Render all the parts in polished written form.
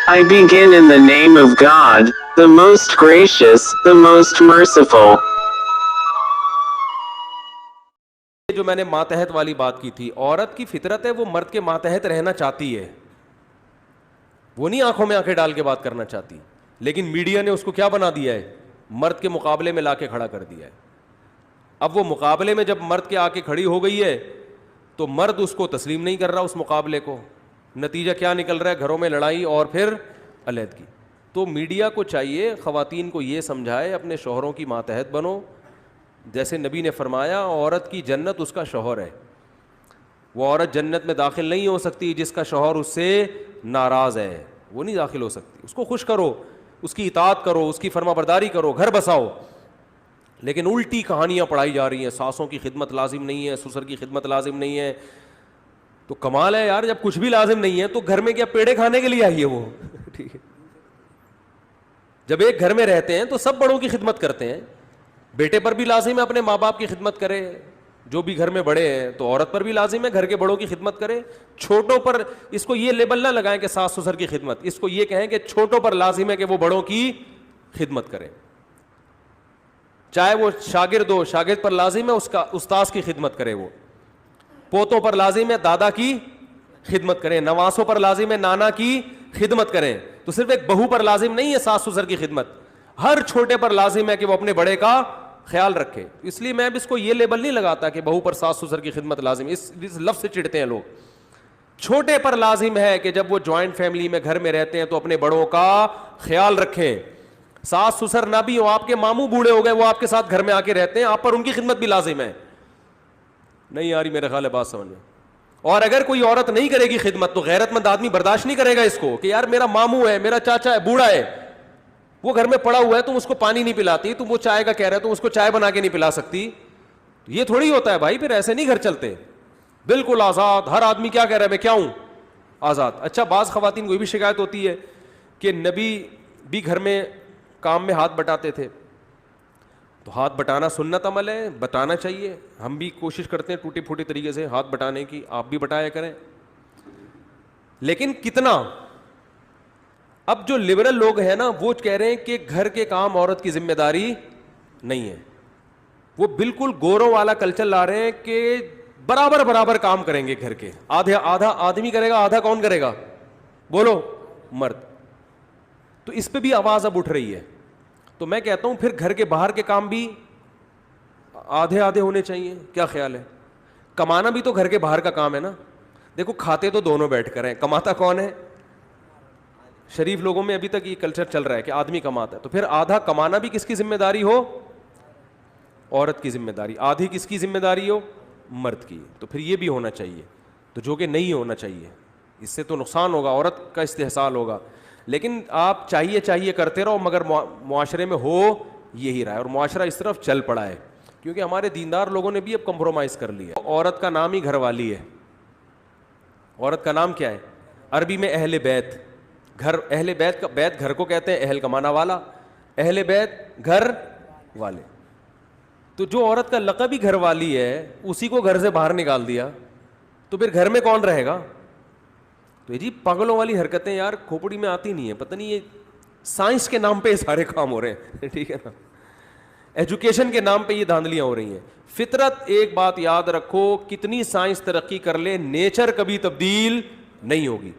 I begin in the name of God, the most gracious, the most merciful. جو میں نے ماتحت والی بات کی تھی، عورت کی فطرت ہے وہ مرد کے ماتحت رہنا چاہتی ہے، وہ نہیں آنکھوں میں آنکھیں ڈال کے بات کرنا چاہتی، لیکن میڈیا نے اس کو کیا بنا دیا ہے، مرد کے مقابلے میں لا کے کھڑا کر دیا ہے. اب وہ مقابلے میں جب مرد کے آ کے کھڑی ہو گئی ہے تو مرد اس کو تسلیم نہیں کر رہا اس مقابلے کو. نتیجہ کیا نکل رہا ہے؟ گھروں میں لڑائی اور پھر علیحدگی. تو میڈیا کو چاہیے خواتین کو یہ سمجھائے اپنے شوہروں کی ماتحت بنو. جیسے نبی نے فرمایا عورت کی جنت اس کا شوہر ہے، وہ عورت جنت میں داخل نہیں ہو سکتی جس کا شوہر اس سے ناراض ہے، وہ نہیں داخل ہو سکتی. اس کو خوش کرو، اس کی اطاعت کرو، اس کی فرما برداری کرو، گھر بساؤ. لیکن الٹی کہانیاں پڑھائی جا رہی ہیں، ساسوں کی خدمت لازم نہیں ہے، سسر کی خدمت لازم نہیں ہے. تو کمال ہے یار، جب کچھ بھی لازم نہیں ہے تو گھر میں کیا پیڑے کھانے کے لیے آئی ہے وہ؟ ٹھیک ہے، جب ایک گھر میں رہتے ہیں تو سب بڑوں کی خدمت کرتے ہیں. بیٹے پر بھی لازم ہے اپنے ماں باپ کی خدمت کرے، جو بھی گھر میں بڑے ہیں، تو عورت پر بھی لازم ہے گھر کے بڑوں کی خدمت کرے. چھوٹوں پر اس کو یہ لیبل نہ لگائیں کہ ساس سسر کی خدمت، اس کو یہ کہیں کہ چھوٹوں پر لازم ہے کہ وہ بڑوں کی خدمت کرے. چاہے وہ شاگرد ہو، شاگرد پر لازم ہے اس کا استاذ کی خدمت کرے، وہ پوتوں پر لازم ہے دادا کی خدمت کریں، نواسوں پر لازم ہے نانا کی خدمت کریں. تو صرف ایک بہو پر لازم نہیں ہے ساس سسر کی خدمت، ہر چھوٹے پر لازم ہے کہ وہ اپنے بڑے کا خیال رکھے. اس لیے میں اب اس کو یہ لیبل نہیں لگاتا کہ بہو پر ساس سسر کی خدمت لازم، اس لفظ سے چڑھتے ہیں لوگ. چھوٹے پر لازم ہے کہ جب وہ جوائنٹ فیملی میں گھر میں رہتے ہیں تو اپنے بڑوں کا خیال رکھیں. ساس سسر نہ بھی ہو، آپ کے ماموں بوڑھے ہو گئے، وہ آپ کے ساتھ گھر میں آ کے رہتے ہیں، آپ پر ان کی خدمت بھی لازم ہے. نہیں آ رہی میرے خیال ہے بات سمجھ میں. اور اگر کوئی عورت نہیں کرے گی خدمت تو غیرت مند آدمی برداشت نہیں کرے گا اس کو کہ یار میرا ماموں ہے، میرا چاچا ہے، بوڑھا ہے، وہ گھر میں پڑا ہوا ہے، تم اس کو پانی نہیں پلاتی، تم وہ چائے کا کہہ رہے تم اس کو چائے بنا کے نہیں پلا سکتی. یہ تھوڑی ہوتا ہے بھائی، پھر ایسے نہیں گھر چلتے. بالکل آزاد، ہر آدمی کیا کہہ رہا ہے میں کیا ہوں؟ آزاد. اچھا، بعض خواتین کو یہ بھی شکایت ہوتی ہے کہ نبی بھی گھر میں کام میں ہاتھ بٹاتے تھے. تو ہاتھ بٹانا سنت عمل ہے، بتانا چاہیے. ہم بھی کوشش کرتے ہیں ٹوٹی پھوٹی طریقے سے ہاتھ بٹانے کی، آپ بھی بٹایا کریں، لیکن کتنا؟ اب جو لبرل لوگ ہیں نا وہ کہہ رہے ہیں کہ گھر کے کام عورت کی ذمہ داری نہیں ہے. وہ بالکل گوروں والا کلچر لا رہے ہیں کہ برابر برابر کام کریں گے گھر کے، آدھا آدمی کرے گا، آدھا کون کرے گا؟ بولو، مرد. تو اس پہ بھی آواز اب اٹھ رہی ہے. تو میں کہتا ہوں پھر گھر کے باہر کے کام بھی آدھے آدھے ہونے چاہیے. کیا خیال ہے؟ کمانا بھی تو گھر کے باہر کا کام ہے نا. دیکھو کھاتے تو دونوں بیٹھ کر ہیں، کماتا کون ہے؟ شریف لوگوں میں ابھی تک یہ کلچر چل رہا ہے کہ آدمی کماتا ہے. تو پھر آدھا کمانا بھی کس کی ذمہ داری ہو؟ عورت کی ذمہ داری. آدھی کس کی ذمہ داری ہو؟ مرد کی. تو پھر یہ بھی ہونا چاہیے، تو جو کہ نہیں ہونا چاہیے. اس سے تو نقصان ہوگا، عورت کا استحصال ہوگا. لیکن آپ چاہیے کرتے رہو، مگر معاشرے میں ہو یہی رہا ہے، اور معاشرہ اس طرف چل پڑا ہے کیونکہ ہمارے دیندار لوگوں نے بھی اب کمپرومائز کر لیا. عورت کا نام ہی گھر والی ہے. عورت کا نام کیا ہے؟ عربی میں اہل بیت. گھر، اہل بیت کا بیت گھر کو کہتے ہیں، اہل کمانا والا، اہل بیت گھر والے. تو جو عورت کا لقب ہی گھر والی ہے اسی کو گھر سے باہر نکال دیا تو پھر گھر میں کون رہے گا؟ تو یہ جی پاگلوں والی حرکتیں یار کھوپڑی میں آتی نہیں ہے. پتہ نہیں یہ سائنس کے نام پہ سارے کام ہو رہے ہیں، ٹھیک ہے نا، ایجوکیشن کے نام پہ یہ دھاندلیاں ہو رہی ہیں. فطرت، ایک بات یاد رکھو، کتنی سائنس ترقی کر لے نیچر کبھی تبدیل نہیں ہوگی.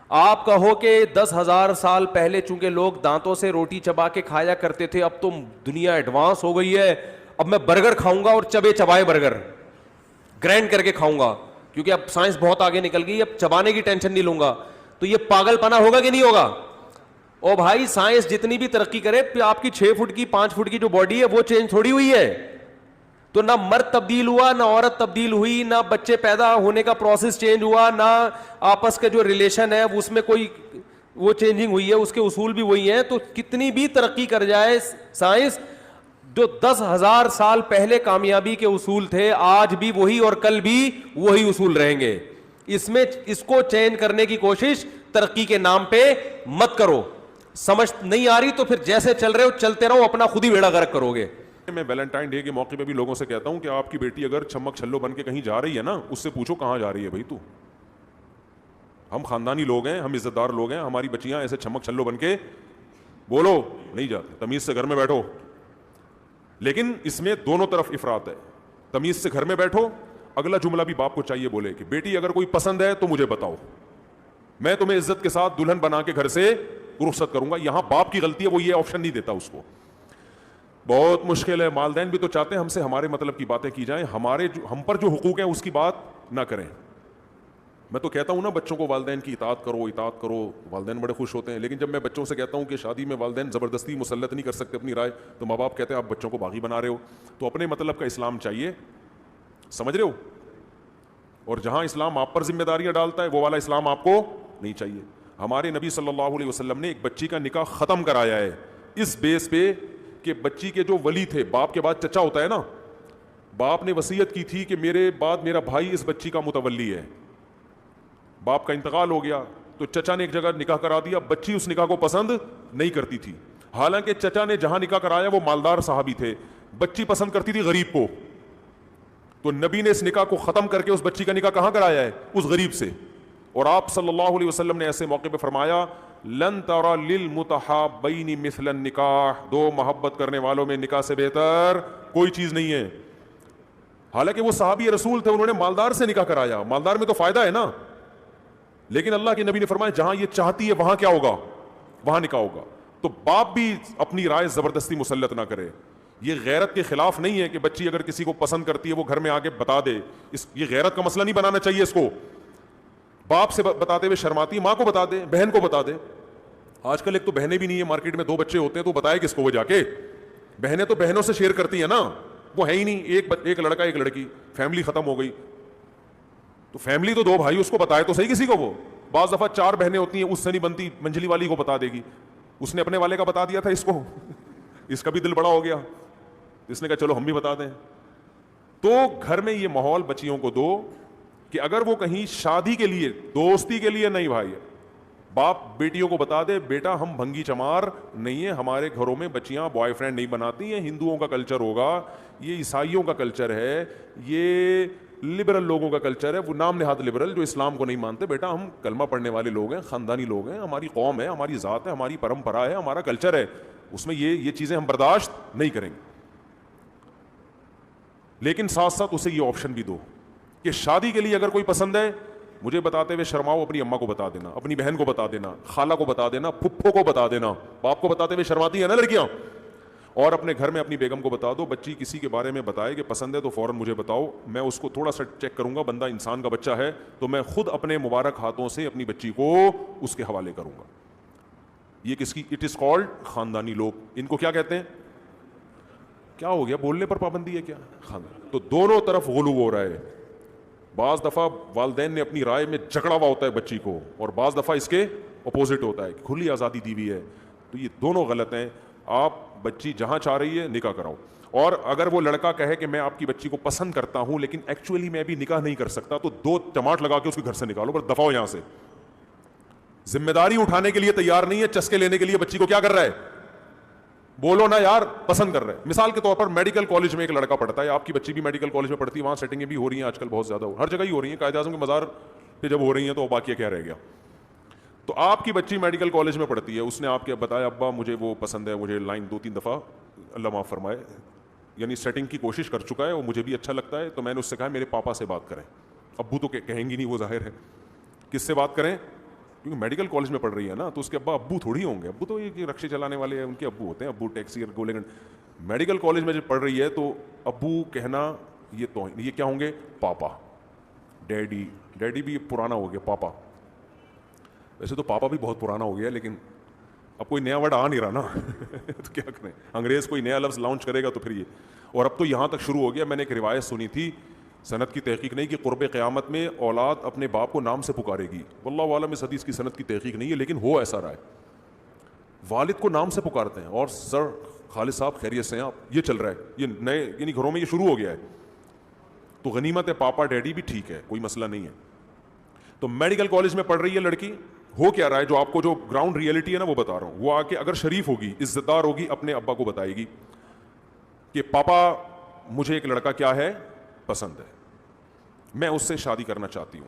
آپ کہو کہ 10,000 سال پہلے چونکہ لوگ دانتوں سے روٹی چبا کے کھایا کرتے تھے، اب تو دنیا ایڈوانس ہو گئی ہے، اب میں برگر کھاؤں گا اور چبے چبائے برگر گرینڈ کر کے کھاؤں گا کیونکہ اب سائنس بہت آگے نکل گئی، اب چبانے کی ٹینشن نہیں لوں گا. تو یہ پاگل پنا ہوگا کہ نہیں ہوگا؟ او بھائی سائنس جتنی بھی ترقی کرے، آپ کی 6 فٹ کی 5 فٹ کی جو باڈی ہے وہ چینج تھوڑی ہوئی ہے. تو نہ مرد تبدیل ہوا، نہ عورت تبدیل ہوئی، نہ بچے پیدا ہونے کا پروسیس چینج ہوا، نہ آپس کے جو ریلیشن ہے اس میں کوئی وہ چینجنگ ہوئی ہے، اس کے اصول بھی وہی ہیں. تو کتنی بھی ترقی کر جائے سائنس، جو 10,000 سال پہلے کامیابی کے اصول تھے آج بھی وہی اور کل بھی وہی اصول رہیں گے. اس کو چینج کرنے کی کوشش ترقی کے نام پہ مت کرو. سمجھ نہیں آ رہی تو پھر جیسے چل رہے ہو چلتے رہو، اپنا خود ہی بیڑا غرق کرو گے. میں ویلنٹائن ڈے کے موقع پہ بھی لوگوں سے کہتا ہوں کہ آپ کی بیٹی اگر چھمک چھلو بن کے کہیں جا رہی ہے نا، اس سے پوچھو کہاں جا رہی ہے بھائی تو. ہم خاندانی لوگ ہیں, ہم عزت دار لوگ ہیں, ہماری بچیاں ایسے چھمک چھلو بن کے بولو نہیں جاتے, تمیز سے گھر میں بیٹھو. لیکن اس میں دونوں طرف افراط ہے. تمیز سے گھر میں بیٹھو, اگلا جملہ بھی باپ کو چاہیے بولے کہ بیٹی اگر کوئی پسند ہے تو مجھے بتاؤ, میں تمہیں عزت کے ساتھ دلہن بنا کے گھر سے رخصت کروں گا. یہاں باپ کی غلطی ہے, وہ یہ آپشن نہیں دیتا اس کو. بہت مشکل ہے. والدین بھی تو چاہتے ہیں ہم سے ہمارے مطلب کی باتیں کی جائیں, ہم پر جو حقوق ہیں اس کی بات نہ کریں. میں تو کہتا ہوں نا بچوں کو والدین کی اطاعت کرو, والدین بڑے خوش ہوتے ہیں. لیکن جب میں بچوں سے کہتا ہوں کہ شادی میں والدین زبردستی مسلط نہیں کر سکتے اپنی رائے, تو ماں باپ کہتے ہیں آپ بچوں کو باغی بنا رہے ہو. تو اپنے مطلب کا اسلام چاہیے, سمجھ رہے ہو, اور جہاں اسلام آپ پر ذمہ داریاں ڈالتا ہے وہ والا اسلام آپ کو نہیں چاہیے. ہمارے نبی صلی اللہ علیہ وسلم نے ایک بچی کا نکاح ختم کرایا ہے اس بیس پہ کہ بچی کے جو ولی تھے, باپ کے بعد چچا ہوتا ہے نا, باپ نے وصیت کی تھی کہ میرے بعد میرا بھائی اس بچی کا متولی ہے. باپ کا انتقال ہو گیا تو چچا نے ایک جگہ نکاح کرا دیا. بچی اس نکاح کو پسند نہیں کرتی تھی, حالانکہ چچا نے جہاں نکاح کرایا وہ مالدار صحابی تھے. بچی پسند کرتی تھی غریب کو, تو نبی نے اس نکاح کو ختم کر کے اس بچی کا نکاح کہاں کرایا ہے؟ اس غریب سے. اور آپ صلی اللہ علیہ وسلم نے ایسے موقع پہ فرمایا لن ترى للمتحابین مثل النکاح, دو محبت کرنے والوں میں نکاح سے بہتر کوئی چیز نہیں ہے. حالانکہ وہ صحابی رسول تھے, انہوں نے مالدار سے نکاح کرایا, مالدار میں تو فائدہ ہے نا. لیکن اللہ کے نبی نے فرمایا جہاں یہ چاہتی ہے وہاں کیا ہوگا؟ وہاں نکاح ہوگا. تو باپ بھی اپنی رائے زبردستی مسلط نہ کرے. یہ غیرت کے خلاف نہیں ہے کہ بچی اگر کسی کو پسند کرتی ہے وہ گھر میں آ کے بتا دے, یہ غیرت کا مسئلہ نہیں بنانا چاہیے اس کو. باپ سے بتاتے ہوئے شرماتی, ماں کو بتا دے, بہن کو بتا دے. آج کل ایک تو بہنیں بھی نہیں ہے مارکیٹ میں, دو بچے ہوتے ہیں تو بتائے کس کو وہ جا کے. بہنیں تو بہنوں سے شیئر کرتی ہیں نا, وہ ہے ہی نہیں, ایک لڑکا ایک لڑکی, فیملی ختم ہو گئی. تو فیملی تو دو بھائی, اس کو بتائے تو صحیح کسی کو. وہ بعض دفعہ 4 بہنیں ہوتی ہیں, اس سے نہیں بنتی, منجلی والی کو بتا دے گی. اس نے اپنے والے کا بتا دیا تھا اس کو, اس کا بھی دل بڑا ہو گیا, اس نے کہا چلو ہم بھی بتا دیں. تو گھر میں یہ ماحول بچیوں کو دو کہ اگر وہ کہیں شادی کے لیے, دوستی کے لیے نہیں بھائی, باپ بیٹیوں کو بتا دے بیٹا ہم بھنگی چمار نہیں ہے, ہمارے گھروں میں بچیاں بوائے فرینڈ نہیں بناتی ہیں, ہندوؤں کا کلچر ہوگا, یہ عیسائیوں کا کلچر ہے, یہ لبرل لوگوں کا کلچر ہے, وہ نام نہاد لبرل جو اسلام کو نہیں مانتے. بیٹا ہم کلمہ پڑھنے والے لوگ ہیں, خاندانی لوگ ہیں, ہماری قوم ہے, ہماری ذات ہے, ہماری پرمپرا ہے, ہمارا کلچر ہے, اس میں یہ چیزیں ہم برداشت نہیں کریں گے. لیکن ساتھ ساتھ اسے یہ آپشن بھی دو کہ شادی کے لیے اگر کوئی پسند ہے مجھے بتاتے ہوئے شرماؤ, اپنی اماں کو بتا دینا, اپنی بہن کو بتا دینا, خالہ کو بتا دینا, پھپھو کو بتا دینا. باپ کو بتاتے ہوئے شرماتی ہیں نا لڑکیاں, اور اپنے گھر میں اپنی بیگم کو بتا دو. بچی کسی کے بارے میں بتائے کہ پسند ہے تو فوراً مجھے بتاؤ, میں اس کو تھوڑا سا چیک کروں گا, بندہ انسان کا بچہ ہے تو میں خود اپنے مبارک ہاتھوں سے اپنی بچی کو اس کے حوالے کروں گا. یہ کس کی؟ اٹ از کالڈ خاندانی لوگ. ان کو کیا کہتے ہیں؟ کیا ہو گیا, بولنے پر پابندی ہے کیا؟ خاندان. تو دونوں طرف غلو ہو رہا ہے. بعض دفعہ والدین نے اپنی رائے میں جکڑا ہوا ہوتا ہے بچی کو, اور بعض دفعہ اس کے اپوزٹ ہوتا ہے, کھلی آزادی دی ہوئی ہے. تو یہ دونوں غلط ہیں. آپ بچی جہاں چاہ رہی ہے نکاح کراؤ. اور اگر وہ لڑکا کہے کہ میں آپ کی بچی کو پسند کرتا ہوں لیکن ایکچولی میں بھی نکاح نہیں کر سکتا, تو 2 ٹماٹ لگا کے اس کے گھر سے نکالو, پر دفعہ ہو یہاں سے. ذمہ داری اٹھانے کے لیے تیار نہیں ہے, چسکے لینے کے لیے بچی کو کیا کر رہا ہے, بولو نا یار, پسند کر رہے ہیں. مثال کے طور پر میڈیکل کالج میں ایک لڑکا پڑھتا ہے, آپ کی بچی بھی میڈیکل کالج میں پڑھتی ہے, وہاں سیٹنگیں بھی ہو رہی ہیں آج کل بہت زیادہ, ہر جگہ ہی ہو رہی ہیں, قائد اعظم کے مزار پہ جب ہو رہی ہیں تو باقی کیا رہ گیا. تو آپ کی بچی میڈیکل کالج میں پڑھتی ہے, اس نے آپ کے بتایا ابا مجھے وہ پسند ہے, مجھے لائن 2-3 دفعہ اللہ معاف فرمائے یعنی سیٹنگ کی کوشش کر چکا ہے, اور مجھے بھی اچھا لگتا ہے. تو میں نے اس سے کہا میرے پاپا سے بات کریں. ابو تو کہیں گی نہیں, وہ ظاہر ہے, کس سے بات کریں, کیونکہ میڈیکل کالج میں پڑھ رہی ہے نا, تو اس کے ابو تھوڑی ہوں گے, ابو تو یہ رکشے چلانے والے ہیں, ان کے ابو ہوتے ہیں, ابو ٹیکسی گولے گنڈ. میڈیکل کالج میں جب پڑھ رہی ہے تو ابو کہنا یہ کیا ہوں گے, پاپا. ڈیڈی بھی پرانا ہو گیا, پاپا. ویسے تو پاپا بھی بہت پرانا ہو گیا, لیکن اب کوئی نیا ورڈ آ نہیں رہا نا تو کیا کریں, انگریز کوئی نیا لفظ لانچ کرے گا تو پھر یہ. اور اب تو یہاں تک شروع ہو گیا, میں نے ایک روایت سنی تھی, سند کی تحقیق نہیں, کہ قرب قیامت میں اولاد اپنے باپ کو نام سے پکارے گی. واللہ عالم اس حدیث کی سند کی تحقیق نہیں ہے, لیکن ہو ایسا رہا ہے, والد کو نام سے پکارتے ہیں. اور سر خالد صاحب خیریت سے ہیں آپ, یہ چل رہا ہے, یہ نئے یعنی گھروں میں یہ شروع ہو گیا ہے. تو غنیمت ہے, پاپا ڈیڈی بھی ٹھیک ہے, کوئی مسئلہ نہیں ہے. تو میڈیکل کالج میں پڑھ رہی ہے لڑکی, ہو کیا رہا ہے, جو آپ کو جو گراؤنڈ ریئلٹی ہے نا وہ بتا رہا ہوں. وہ آ کے اگر شریف ہوگی, عزت دار ہوگی, اپنے ابا کو بتائے گی کہ پاپا مجھے ایک لڑکا کیا ہے, پسند ہے, میں اس سے شادی کرنا چاہتی ہوں.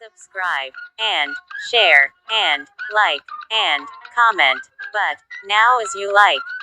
Subscribe and share and like and comment, but now as you like